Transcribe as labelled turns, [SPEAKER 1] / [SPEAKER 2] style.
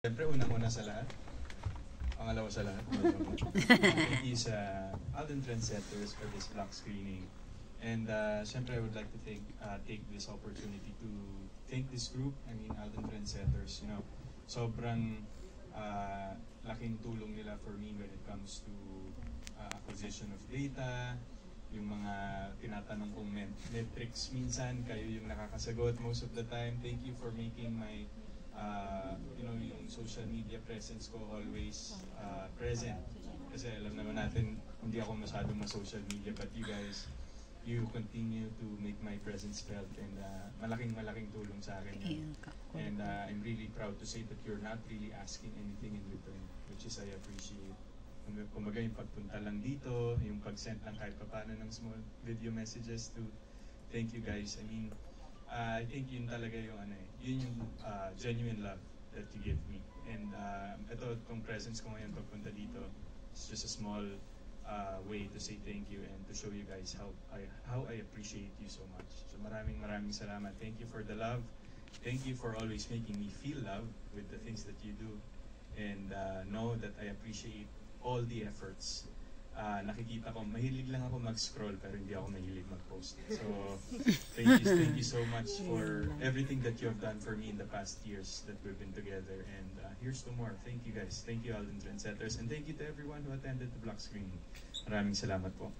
[SPEAKER 1] Siyempre, unang-una sa lahat. Pangalawa sa lahat. Thank you sa Alden Trendsetters for this block screening. And siyempre, I would like to take this opportunity to thank this group. I mean, Alden Trendsetters, you know, sobrang laking tulong nila for me when it comes to acquisition of data, yung mga tinatanong kong metrics minsan, kayo yung nakakasagot most of the time. Thank you for making my you know, yung social media presence ko always present. Kasi alam naman natin, hindi ako masyadong ma-social media, but you guys, you continue to make my presence felt, and malaking tulong sa akin yun. And I'm really proud to say that you're not really asking anything in return, which is I appreciate. Kumbaga yung pagpunta lang dito, yung pag-send lang kahit paano ng small video messages to thank you guys. I mean, I think yun talaga yung yun yung genuine love that you give me. And itong presence ko ngayon pagpunta dito, it's just a small way to say thank you and to show you guys how I appreciate you so much. So maraming salamat. Thank you for the love. Thank you for always making me feel love with the things that you do. And know that I appreciate all the efforts. Nakikita ko, mahilig lang ako mag-scroll pero hindi ako mahilig mag-post. So, thank you so much for everything that you have done for me in the past years that we've been together. And here's to more. Thank you guys. Thank you, Alden Trendsetters. And thank you to everyone who attended the block screening. Maraming salamat po.